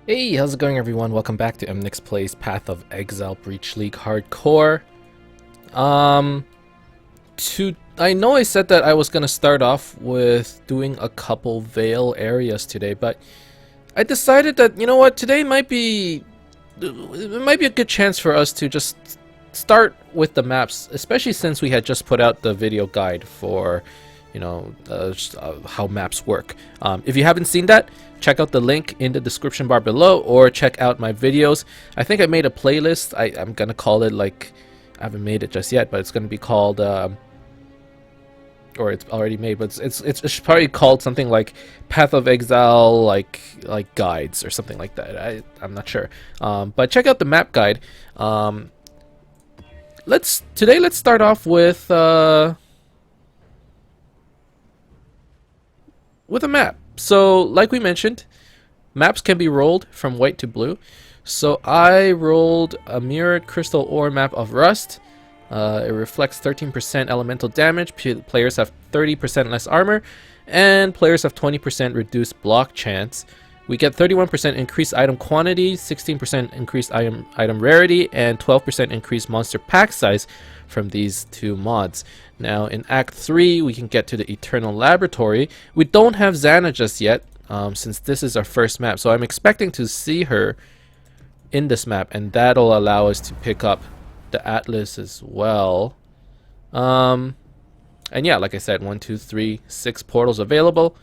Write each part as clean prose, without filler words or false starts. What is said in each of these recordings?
Hey, how's it going everyone? Welcome back to EmnixBleached Path of Exile Breach League Hardcore. Um, I know I said that I was gonna start off with doing a couple Veil areas today, but I decided that, you know what, today it might be a good chance for us to just start with the maps, especially since we had just put out the video guide for, how maps work. If you haven't seen that, check out the link in the description bar below, or check out my videos. I think I made a playlist. I'm gonna call it, like, I haven't made it just yet, but it's gonna be called, or it's already made, but it's probably called something like Path of Exile, like guides or something like that. I'm not sure. But check out the map guide. Let's start off with a map. So, like we mentioned, maps can be rolled from white to blue. So I rolled a mirrored crystal ore map of Rust. It reflects 13% elemental damage. Players have 30% less armor, and players have 20% reduced block chance. We get 31% increased item quantity, 16% increased item rarity, and 12% increased monster pack size from these two mods. Now in Act 3 we can get to the Eternal Laboratory. We don't have Xana just yet, since this is our first map, so I'm expecting to see her in this map, and that'll allow us to pick up the Atlas as well. And yeah, like I said, 1, 2, 3, 6 portals available.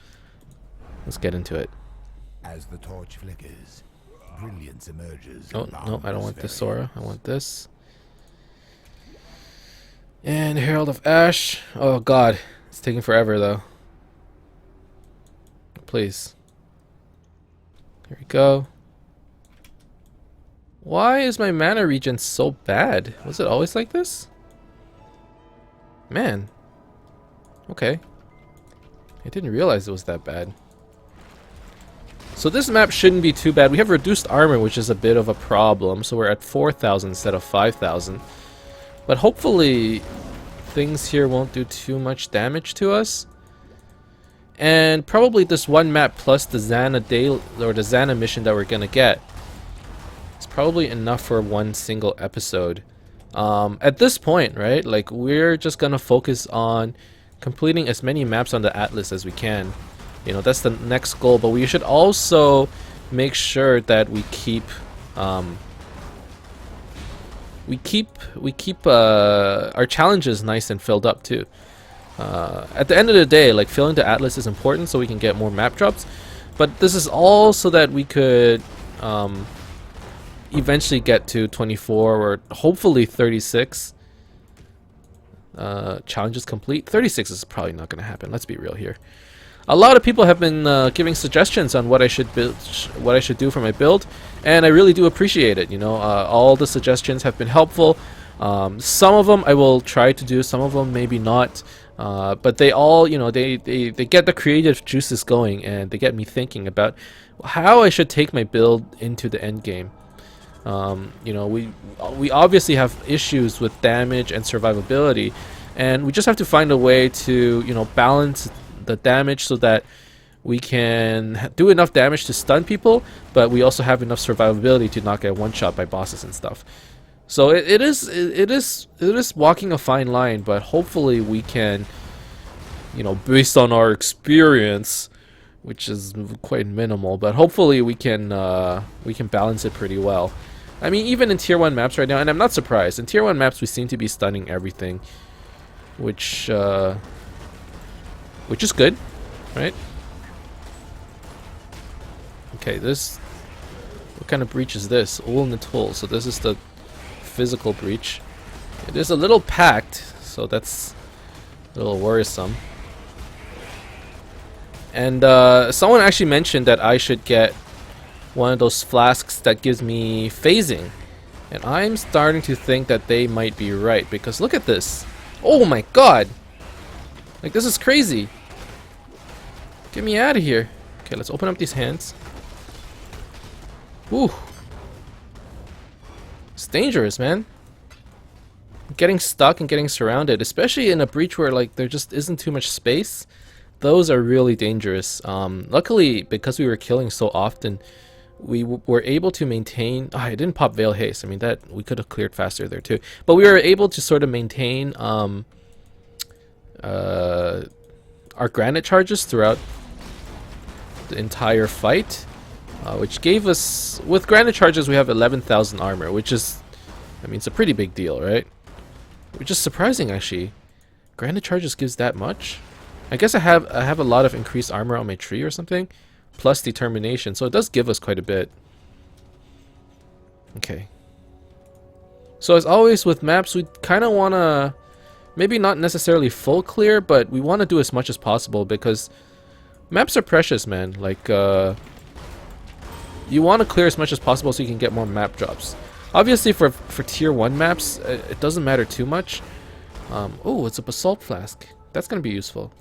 Let's get into it. As the torch flickers, brilliance emerges. Oh, no, I don't want this Sora. I want this. And Herald of Ash. Oh god, it's taking forever though. Please. Here we go. Why is my mana regen so bad? Was it always like this? Man. Okay. I didn't realize it was that bad. So this map shouldn't be too bad. We have reduced armor, which is a bit of a problem. So we're at 4,000 instead of 5,000. But hopefully things here won't do too much damage to us. And probably this one map plus the Xana daily, or the Xana mission that we're gonna get, it's probably enough for one single episode. At this point, right, like, we're just gonna focus on completing as many maps on the Atlas as we can. You know, that's the next goal, but we should also make sure that we keep our challenges nice and filled up too. At the end of the day, like, filling the Atlas is important so we can get more map drops, but this is all so that we could eventually get to 24 or hopefully 36 challenges complete. 36 is probably not going to happen. Let's be real here. A lot of people have been giving suggestions on what I should build, what I should do for my build, and I really do appreciate it. You know, all the suggestions have been helpful. Some of them I will try to do, some of them maybe not. But they all, you know, they get the creative juices going, and they get me thinking about how I should take my build into the end game. You know, we obviously have issues with damage and survivability, and we just have to find a way to, you know, balance the damage so that we can do enough damage to stun people, but we also have enough survivability to not get one shot by bosses and stuff. So it is walking a fine line, but hopefully we can, you know, based on our experience, which is quite minimal, but hopefully we can balance it pretty well. I mean, even in tier 1 maps right now, and I'm not surprised, in tier 1 maps we seem to be stunning everything, which is good, right? Okay, what kind of breach is this? Ul Natul. So this is the physical breach. It is a little packed, so that's a little worrisome. And someone actually mentioned that I should get one of those flasks that gives me phasing, and I'm starting to think that they might be right, because look at this. Oh my god, like, this is crazy. Get me out of here. Okay, let's open up these hands. Whew. It's dangerous, man. Getting stuck and getting surrounded, especially in a breach where, like, there just isn't too much space. Those are really dangerous. Luckily, because we were killing so often, were able to maintain. Oh, I didn't pop Veil Haste. I mean, that we could have cleared faster there too. But we were able to sort of maintain our granite charges throughout the entire fight, which gave us, with granite charges, we have 11,000 armor, which is, I mean, it's a pretty big deal, right? Which is surprising, actually. Granite charges gives that much. I guess I have a lot of increased armor on my tree or something, plus determination, so it does give us quite a bit. Okay. So as always with maps, we kind of want to, maybe not necessarily full clear, but we want to do as much as possible because maps are precious, man. Like, you want to clear as much as possible so you can get more map drops. Obviously, for tier 1 maps, it doesn't matter too much. Oh, it's a basalt flask. That's going to be useful.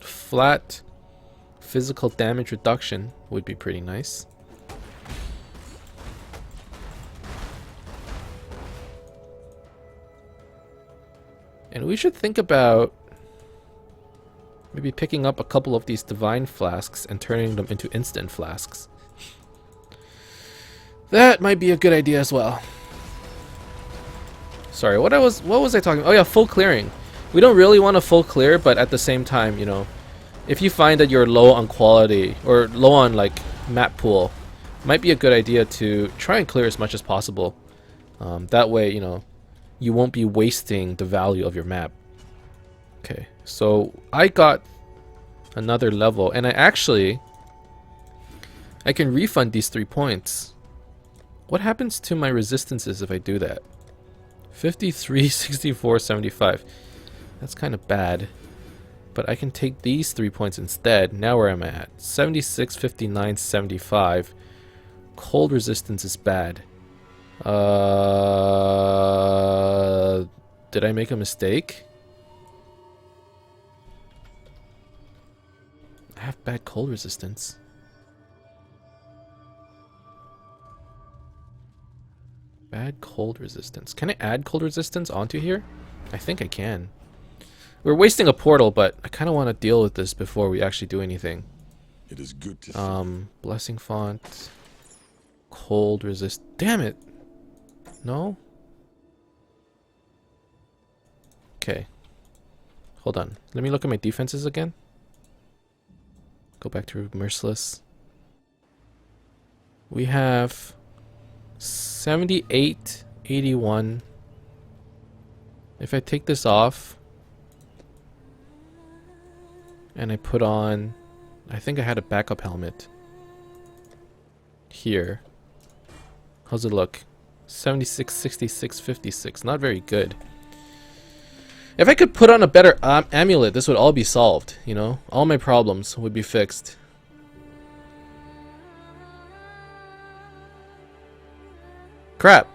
Flat physical damage reduction would be pretty nice. And we should think about maybe picking up a couple of these divine flasks and turning them into instant flasks. That might be a good idea as well. Sorry, what was I talking about? Oh yeah, full clearing. We don't really want a full clear, but at the same time, you know, if you find that you're low on quality or low on like map pool, it might be a good idea to try and clear as much as possible. That way, you know, you won't be wasting the value of your map. Okay, so I got another level, and I can refund these 3 points. What happens to my resistances if I do that? 53, 64, 75. That's kind of bad. But I can take these 3 points instead. Now where am I at? 76, 59, 75. Cold resistance is bad. Did I make a mistake? I have bad cold resistance. Bad cold resistance. Can I add cold resistance onto here? I think I can. We're wasting a portal, but I kind of want to deal with this before we actually do anything. It is good to see. Blessing font. Cold resist. Damn it! No? Okay. Hold on. Let me look at my defenses again. Go back to Merciless. We have 78, 81. If I take this off and I put on, I think I had a backup helmet here. How's it look? 76, 66, 56. Not very good. If I could put on a better amulet, this would all be solved, you know? All my problems would be fixed. Crap!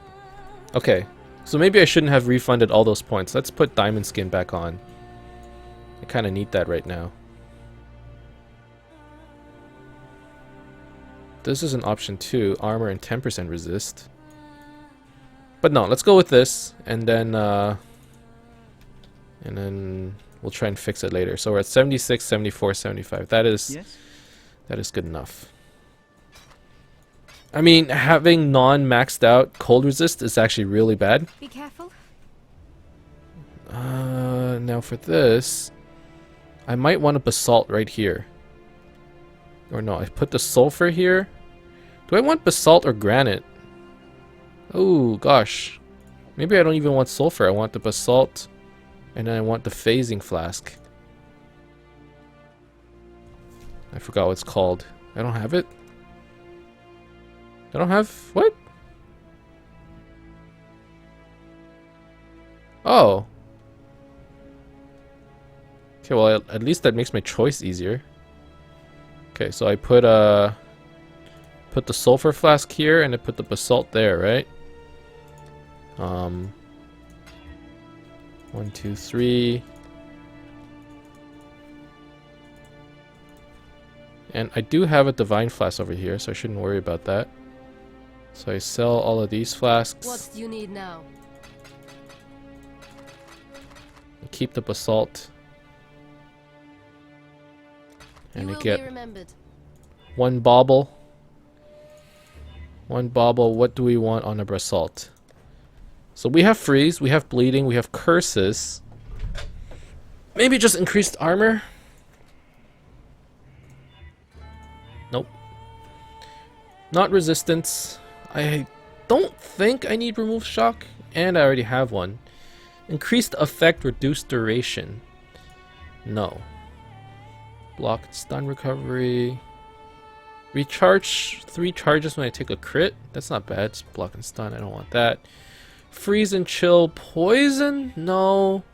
Okay, so maybe I shouldn't have refunded all those points. Let's put diamond skin back on. I kind of need that right now. This is an option too. Armor and 10% resist. But no, let's go with this, and then we'll try and fix it later. So we're at 76, 74, 75. That is good enough. I mean, having non-maxed out cold resist is actually really bad. Be careful. Now for this, I might want a basalt right here. Or no, I put the sulfur here. Do I want basalt or granite? Oh gosh, maybe I don't even want sulfur. I want the basalt, and then I want the phasing flask. I forgot what it's called. I don't have it. I don't have what? Oh. Okay, well at least that makes my choice easier. Okay, so I put the sulfur flask here, and I put the basalt there, right? 1, 2, 3. And I do have a divine flask over here, so I shouldn't worry about that. So I sell all of these flasks. What do you need now? Keep the basalt. And You I will get be remembered. one bauble. One bauble. What do we want on a basalt? So we have freeze, we have bleeding, we have curses. Maybe just increased armor? Nope. Not resistance. I don't think I need remove shock, and I already have one. Increased effect, reduced duration. No. Block stun recovery. Recharge 3 charges when I take a crit. That's not bad. It's block and stun. I don't want that. Freeze and chill poison? No.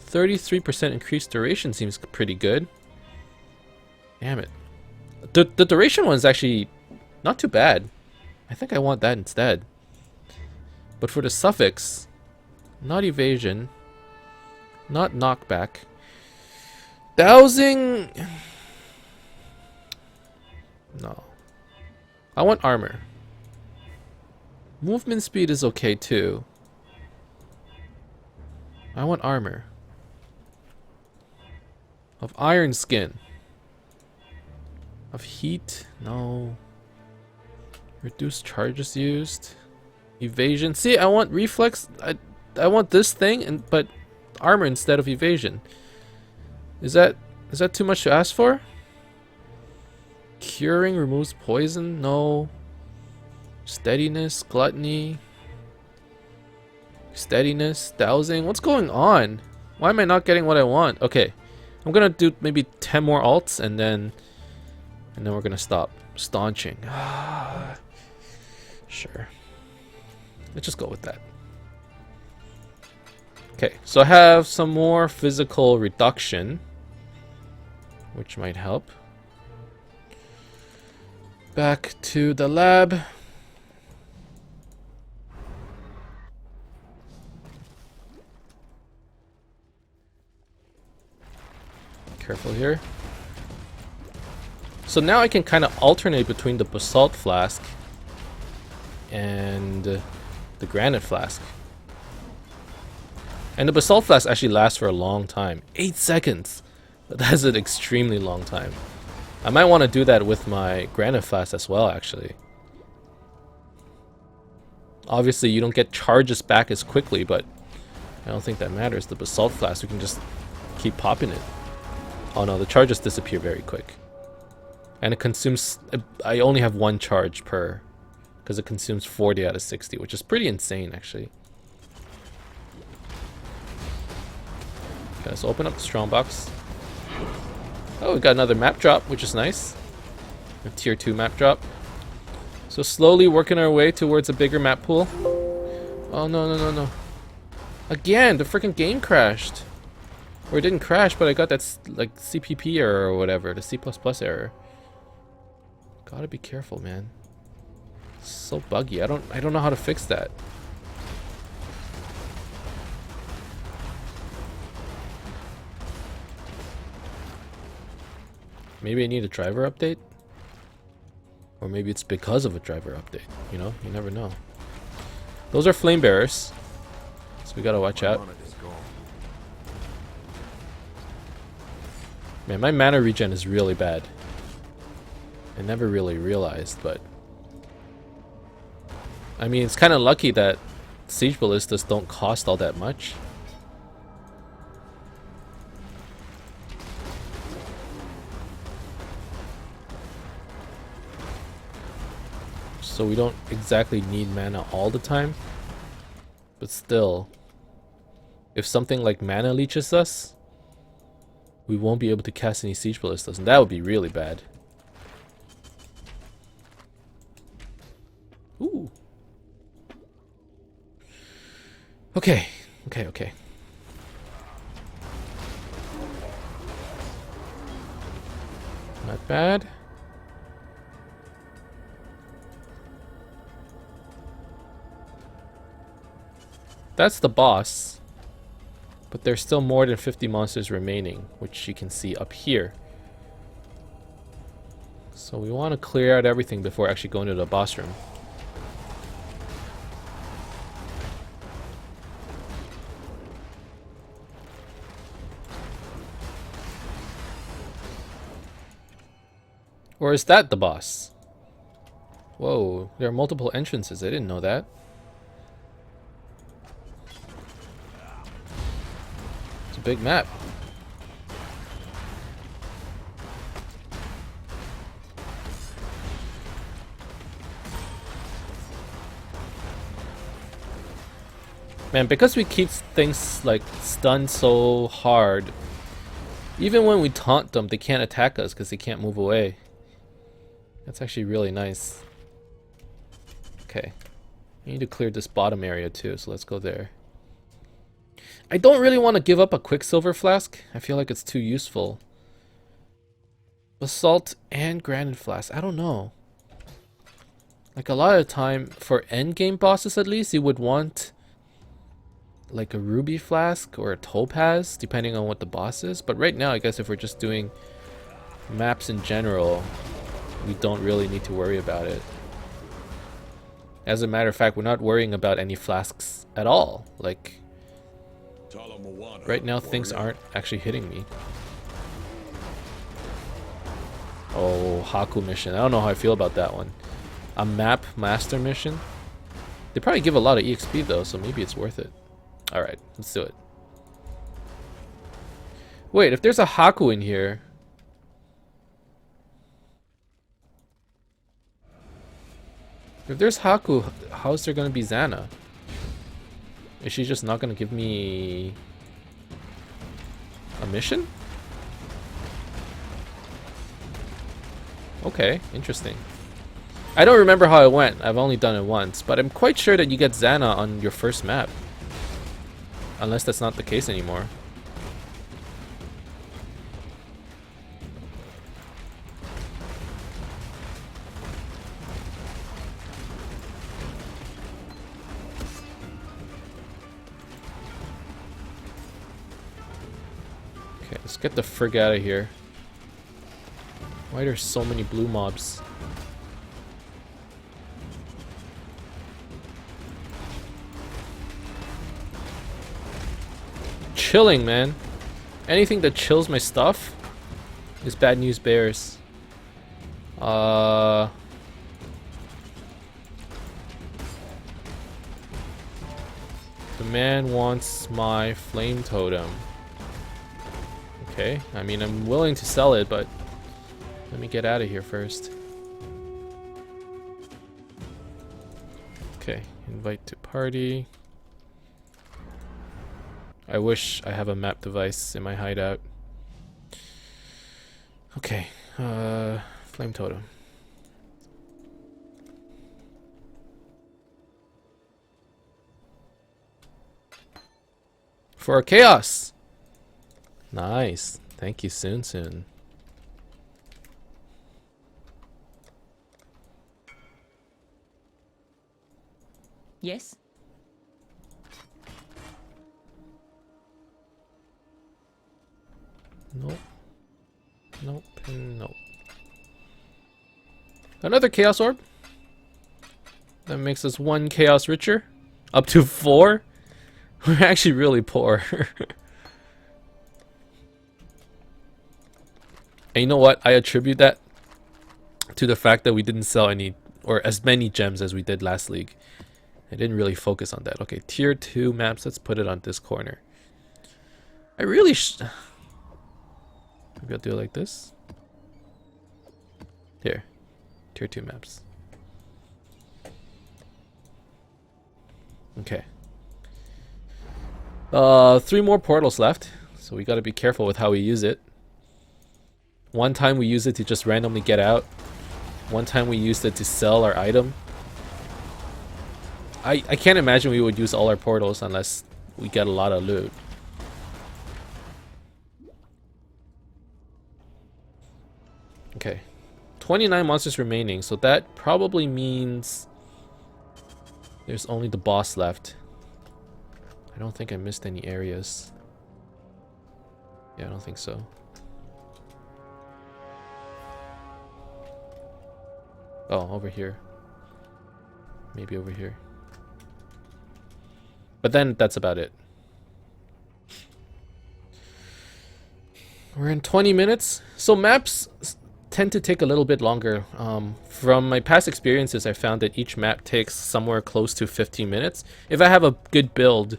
33% increased duration seems pretty good. Damn it. The duration one's actually not too bad. I think I want that instead. But for the suffix, not evasion, not knockback. Dowsing. No. I want armor. Movement speed is okay too. I want armor. Of iron skin. Of heat? No. Reduced charges used. Evasion. See, I want reflex. I want this thing, but armor instead of evasion. Is that too much to ask for? Curing removes poison? No. Steadiness, gluttony. Steadiness, dowsing. What's going on? Why am I not getting what I want? Okay. I'm gonna do maybe 10 more alts and then we're gonna stop. Staunching. Sure. Let's just go with that. Okay, so I have some more physical reduction, which might help. Back to the lab. Careful here. So now I can kind of alternate between the basalt flask and the granite flask. And the basalt flask actually lasts for a long time. 8 seconds! That's an extremely long time. I might want to do that with my granite flask as well, actually. Obviously, you don't get charges back as quickly, but I don't think that matters. The basalt flask, we can just keep popping it. Oh no, the charges disappear very quick. And it consumes... I only have 1 charge per... because it consumes 40 out of 60, which is pretty insane, actually. Okay, let's open up the strongbox. Oh, we got another map drop, which is nice. A tier 2 map drop. So slowly working our way towards a bigger map pool. Oh, no. Again, the freaking game crashed. Or it didn't crash, but I got that like CPP error or whatever, the C++ error. Gotta be careful, man. It's so buggy. I don't know how to fix that. Maybe I need a driver update? Or maybe it's because of a driver update, you know? You never know. Those are flame bearers. So we gotta watch out. Man, my mana regen is really bad. I never really realized, but... I mean, it's kind of lucky that Siege Ballistas don't cost all that much. So we don't exactly need mana all the time. But still, if something like mana leeches us, we won't be able to cast any Siege Ballistas, and that would be really bad. Ooh. Okay. Not bad. That's the boss. But there's still more than 50 monsters remaining, which you can see up here. So we want to clear out everything before actually going to the boss room. Or is that the boss? Whoa, there are multiple entrances. I didn't know that. It's a big map. Man, because we keep things like stunned so hard, even when we taunt them, they can't attack us because they can't move away. That's actually really nice. Okay. I need to clear this bottom area too, so let's go there. I don't really want to give up a Quicksilver Flask. I feel like it's too useful. Basalt and Granite Flask. I don't know. Like a lot of time, for endgame bosses at least, you would want like a Ruby Flask or a Topaz, depending on what the boss is. But right now, I guess if we're just doing maps in general, we don't really need to worry about it. As a matter of fact, we're not worrying about any flasks at all. Like, right now things aren't actually hitting me. Oh, Haku mission. I don't know how I feel about that one. A map master mission? They probably give a lot of EXP though, so maybe it's worth it. Alright, let's do it. Wait, if there's a Haku in here... If there's Haku, how's there gonna be Xana? Is she just not gonna give me a mission? Okay, interesting. I don't remember how it went. I've only done it once, but I'm quite sure that you get Xana on your first map. Unless that's not the case anymore. Okay, let's get the frig out of here. Why are there so many blue mobs? Chilling, man. Anything that chills my stuff is bad news bears. The man wants my flame totem. Okay, I mean, I'm willing to sell it, but let me get out of here first. Okay, invite to party. I wish I have a map device in my hideout. Okay, flame totem. For chaos! Nice. Thank you, soon. Yes? Nope. Nope and nope. Another chaos orb. That makes us 1 chaos richer. Up to 4? We're actually really poor. And you know what? I attribute that to the fact that we didn't sell any or as many gems as we did last league. I didn't really focus on that. Okay, tier 2 maps. Let's put it on this corner. I really maybe I'll do it like this. Here. Tier 2 maps. Okay. 3 more portals left. So we gotta be careful with how we use it. One time we use it to just randomly get out. One time we used it to sell our item. I can't imagine we would use all our portals unless we get a lot of loot. Okay. 29 monsters remaining, so that probably means there's only the boss left. I don't think I missed any areas. Yeah, I don't think so. Oh, over here. Maybe over here. But then that's about it. We're in 20 minutes. So maps tend to take a little bit longer. From my past experiences, I found that each map takes somewhere close to 15 minutes. If I have a good build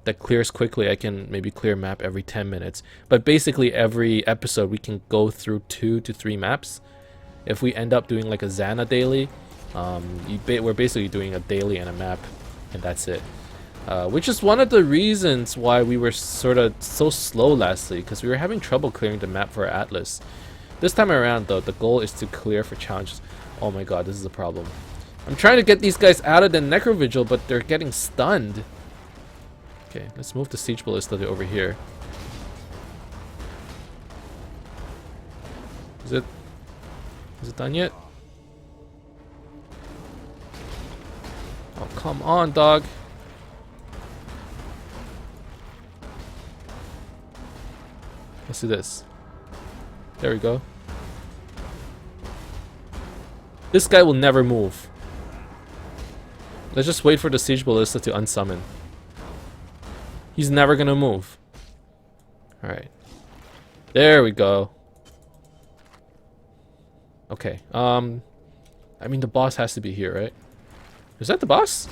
that clears quickly, I can maybe clear a map every 10 minutes. But basically every episode we can go through 2 to 3 maps. If we end up doing like a Xana daily, we're basically doing a daily and a map, and that's it. Which is one of the reasons why we were sort of so slow lastly, because we were having trouble clearing the map for our Atlas. This time around though, the goal is to clear for challenges. Oh my god, this is a problem. I'm trying to get these guys out of the Necrovigil, but they're getting stunned. Okay, let's move the Siege Ballista to over here. Is it done yet? Oh, come on, dog. Let's do this. There we go. This guy will never move. Let's just wait for the Siege Ballista to unsummon. He's never gonna move. Alright. There we go. Okay. I mean, the boss has to be here, right? Is that the boss?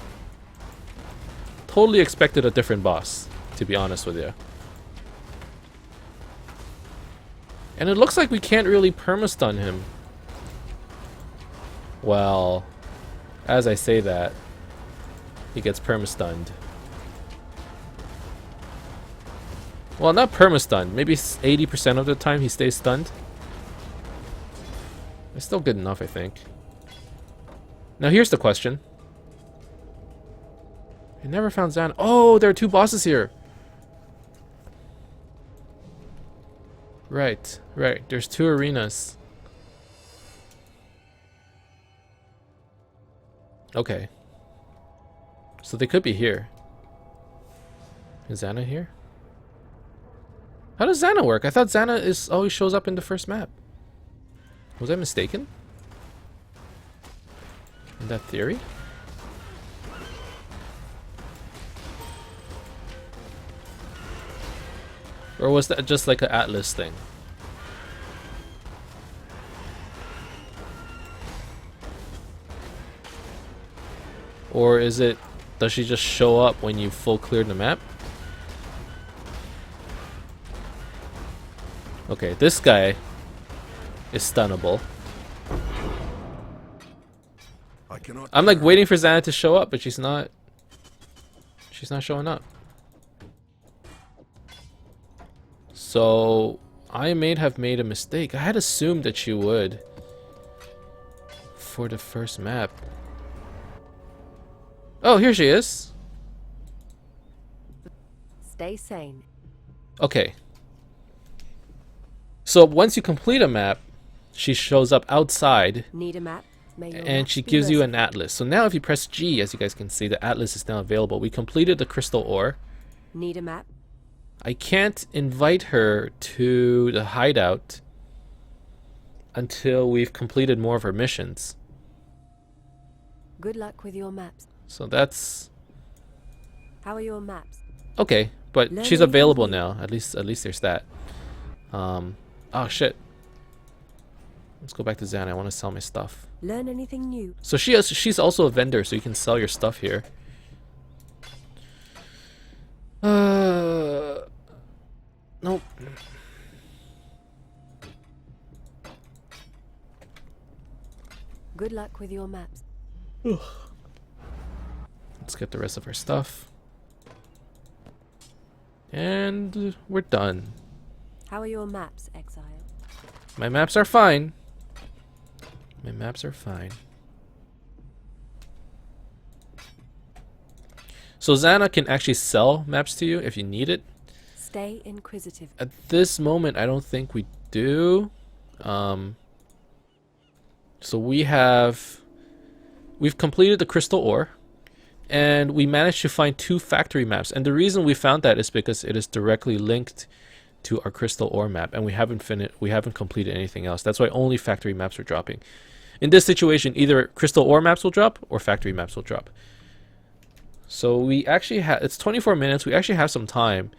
Totally expected a different boss, to be honest with you. And it looks like we can't really perma-stun him. Well, as I say that, he gets perma-stunned. Well, not perma-stunned. Maybe 80% of the time he stays stunned. It's still good enough, I think. Now here's the question. I never found Xana. Oh, there are 2 bosses here. Right, right. There's 2 arenas. Okay. So they could be here. Is Xana here? How does Xana work? I thought Xana always shows up in the first map. Was I mistaken? In that theory? Or was that just like an Atlas thing? Or is it, does she just show up when you full cleared the map? Okay, this guy is stunnable. I'm like waiting for Xana to show up, but she's not showing up. So I may have made a mistake. I had assumed that she would for the first map. Oh, here she is. Stay sane. Okay. So once you complete a map, she shows up outside. Need a map? And she gives you an atlas. So now if you press G, as you guys can see, the atlas is now available. We completed the crystal ore. Need a map? I can't invite her to the hideout until we've completed more of her missions. Good luck with your maps. So that's How are your maps? okay, but she's available now. At least there's that. Oh shit. Let's go back to Xana. I want to sell my stuff. Learn anything new? So she's also a vendor, so you can sell your stuff here. Nope. Good luck with your maps. Let's get the rest of our stuff. And we're done. How are your maps, Exile? My maps are fine. My maps are fine. So Xana can actually sell maps to you if you need it. Stay inquisitive. At this moment, I don't think we do. So we've completed the crystal ore, and we managed to find 2 factory maps. And the reason we found that is because it is directly linked to our crystal ore map, and we haven't completed anything else. That's why only factory maps are dropping. In this situation, either crystal ore maps will drop or factory maps will drop. So we actually have, it's 24 minutes. We actually have some time.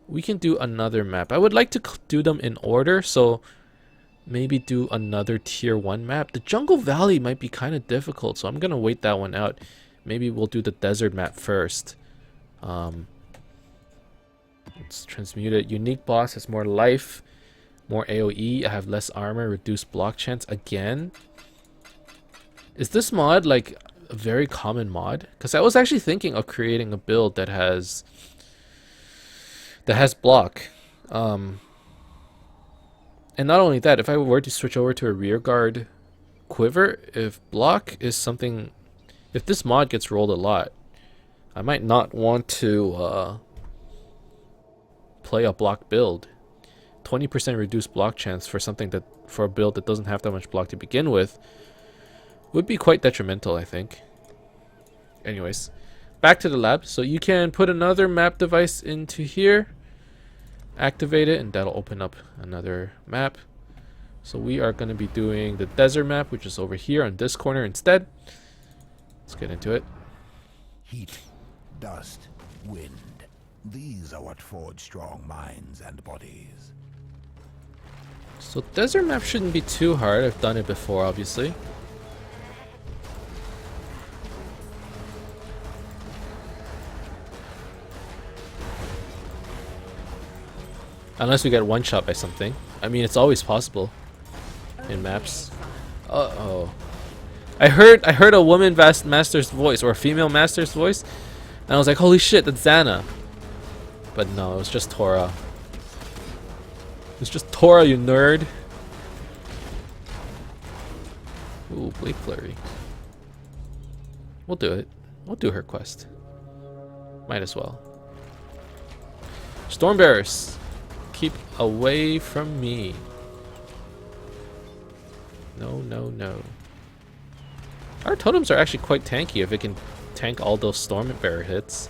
We can do another map. I would like to do them in order. So maybe do another tier 1 map. The Jungle Valley might be kind of difficult, so I'm gonna wait that one out. Maybe we'll do the desert map first. Let's transmute it. Unique boss has more life, more AoE. I have less armor, reduced block chance again. Is this mod like a very common mod? Because I was actually thinking of creating a build that has block. And not only that, if I were to switch over to a rear guard quiver, if block is something, if this mod gets rolled a lot, I might not want to play a block build. 20% reduced block chance for a build that doesn't have that much block to begin with would be quite detrimental, I think. Anyways, back to the lab. So you can put another map device into here, activate it, and that'll open up another map. So we are going to be doing the desert map, which is over here on this corner instead. Let's get into it. Heat, dust, wind. These are what forge strong minds and bodies. So desert map shouldn't be too hard. I've done it before, obviously. Unless we get one shot by something. I mean, it's always possible in maps. Uh-oh. I heard a woman master's voice, or a female master's voice, and I was like, holy shit, that's Xana. But no, it was just Tora. It's just Tora, you nerd. Ooh, Blade Flurry. We'll do it. We'll do her quest. Might as well. Stormbearers, keep away from me. No, no, no. Our totems are actually quite tanky if it can tank all those Stormbearer hits.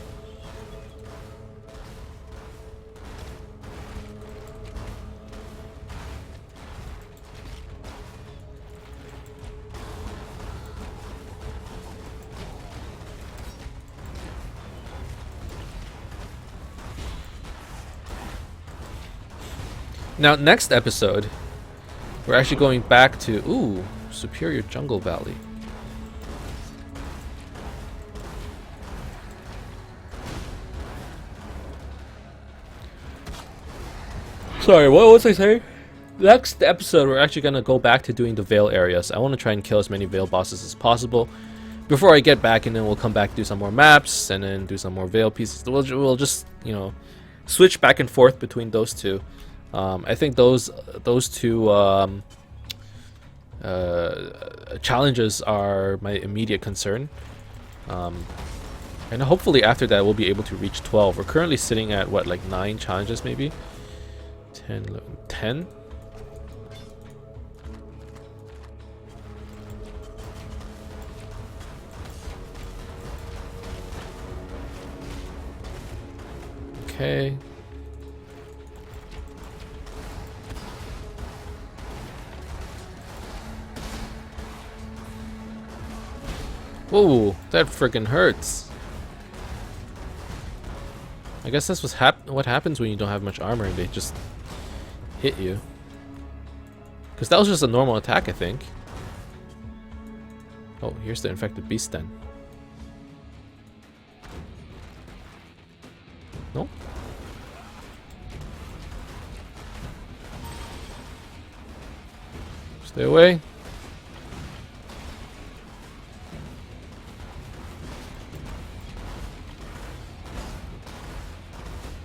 Now, next episode, we're actually going back to, ooh, Superior Jungle Valley. Sorry, what was I saying? Next episode, we're actually going to go back to doing the Veil areas. I want to try and kill as many Veil bosses as possible before I get back, and then we'll come back, do some more maps, and then do some more Veil pieces. We'll just, you know, switch back and forth between those two. I think those two challenges are my immediate concern. And hopefully after that we'll be able to reach 12. We're currently sitting at what, like 9 challenges maybe? 10, 11, 10? Okay. Whoa, that freaking hurts. I guess that's what happens when you don't have much armor and they just hit you. Because that was just a normal attack, I think. Oh, here's the infected beast then. Nope. Stay away.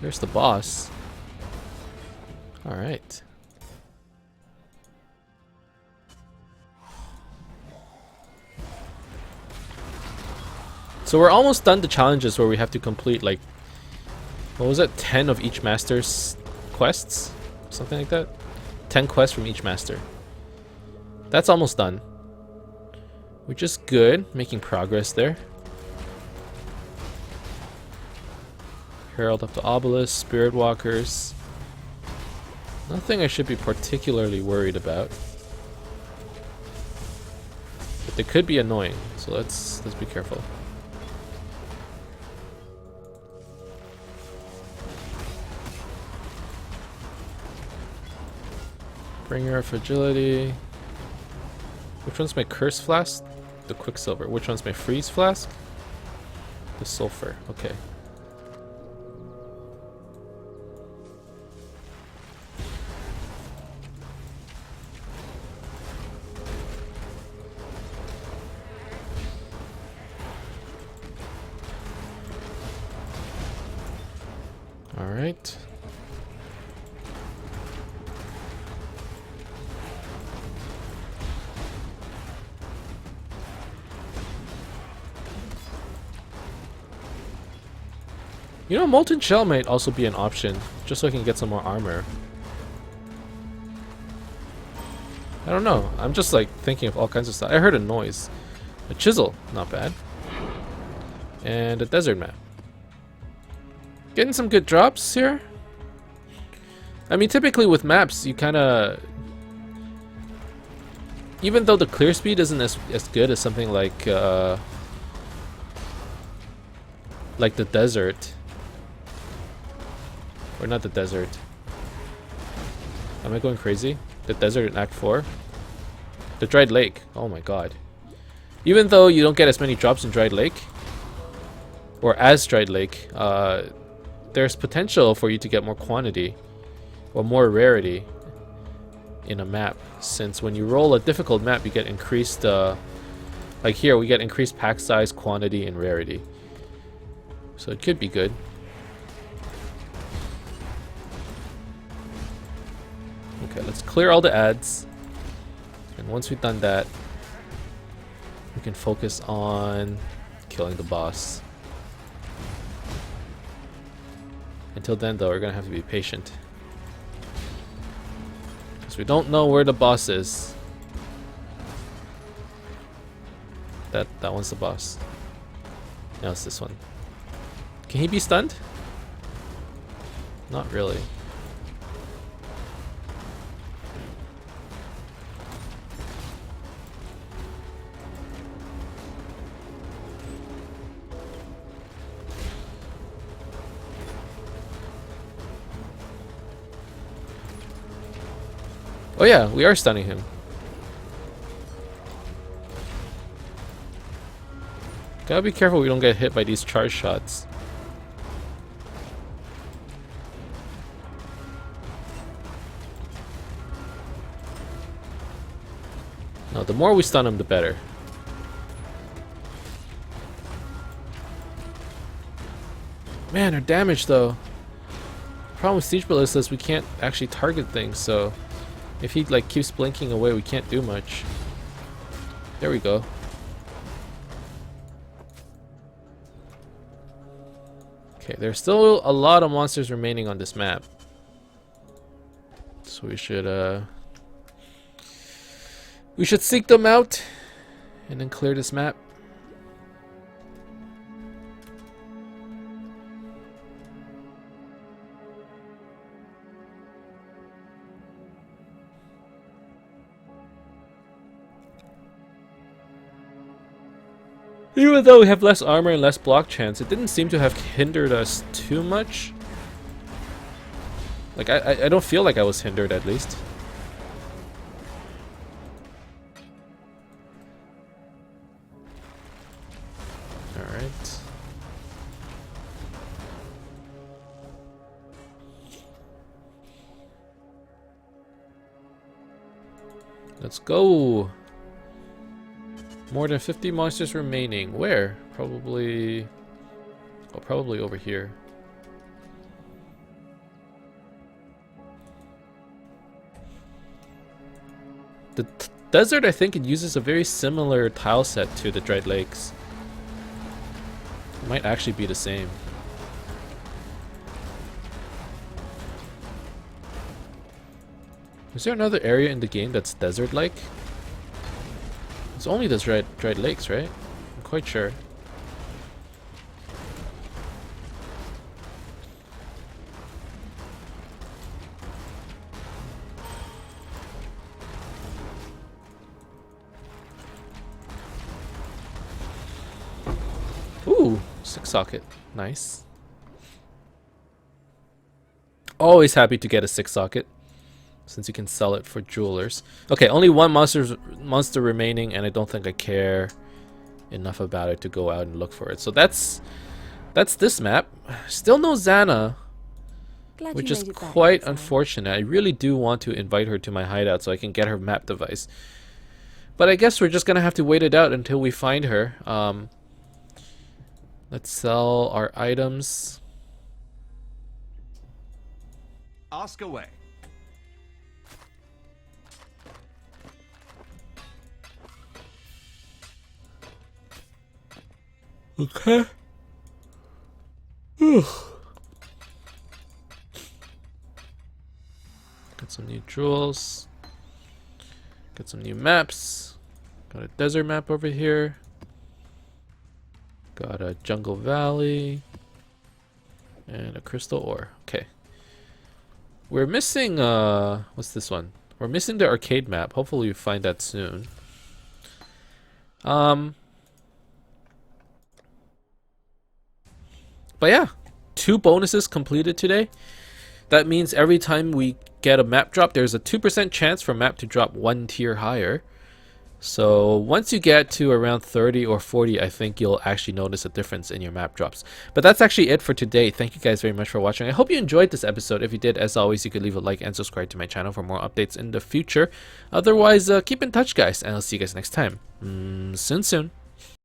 There's the boss. Alright. So we're almost done the challenges where we have to complete, like, what was it? 10 of each master's quests? Something like that? 10 quests from each master. That's almost done. Which is good. Making progress there. Herald of the Obelisk, Spirit Walkers. Nothing I should be particularly worried about. But they could be annoying, so let's be careful. Bringer of Agility. Which one's my Curse Flask? The Quicksilver. Which one's my Freeze Flask? The Sulfur. Okay. All right. You know, Molten Shell might also be an option, just so I can get some more armor. I don't know. I'm just like thinking of all kinds of stuff. I heard a noise. A chisel, not bad. And a desert map. Getting some good drops here. I mean, typically with maps, you kind of... Even though the clear speed isn't as good as something like the desert. Or not the desert. Am I going crazy? The desert in Act 4? The Dried Lake. Oh my god. Even though you don't get as many drops in Dried Lake, or as Dried Lake, there's potential for you to get more quantity, or more rarity in a map. Since when you roll a difficult map, you get increased, like here, we get increased pack size, quantity, and rarity. So it could be good. Okay, let's clear all the ads. And once we've done that, we can focus on killing the boss. Until then, though, we're gonna have to be patient. Because we don't know where the boss is. That one's the boss. Now it's this one. Can he be stunned? Not really. Oh yeah, we are stunning him. Gotta be careful we don't get hit by these charge shots. No, the more we stun him, the better. Man, our damage though. The problem with Siege Ballista is we can't actually target things, so if he like keeps blinking away, we can't do much. There we go. Okay, there's still a lot of monsters remaining on this map. So we should seek them out and then clear this map. Even though we have less armor and less block chance, it didn't seem to have hindered us too much. Like, I don't feel like I was hindered, at least. Alright. Let's go! More than 50 monsters remaining. Where? Probably... Oh, probably over here. The desert, I think, it uses a very similar tile set to the Dried Lakes. It might actually be the same. Is there another area in the game that's desert-like? It's only the dried lakes, right? I'm quite sure. Ooh, 6-socket. Nice. Always happy to get a 6-socket. since you can sell it for jewelers. Okay, only one monster remaining, and I don't think I care enough about it to go out and look for it. So that's this map. Still no Xana, Glad which you is made it back, quite Exile. unfortunate. I really do want to invite her to my hideout so I can get her map device. But I guess we're just gonna have to wait it out until we find her. Let's sell our items. Ask away. Okay. Got some new jewels. Got some new maps. Got a desert map over here. Got a jungle valley. And a crystal ore. Okay. We're missing, what's this one? We're missing the arcade map. Hopefully we find that soon. But yeah, 2 bonuses completed today. That means every time we get a map drop, there's a 2% chance for map to drop 1 tier higher. So once you get to around 30 or 40, I think you'll actually notice a difference in your map drops. But that's actually it for today. Thank you guys very much for watching. I hope you enjoyed this episode. If you did, as always, you could leave a like and subscribe to my channel for more updates in the future. Otherwise, keep in touch, guys, and I'll see you guys next time. Soon.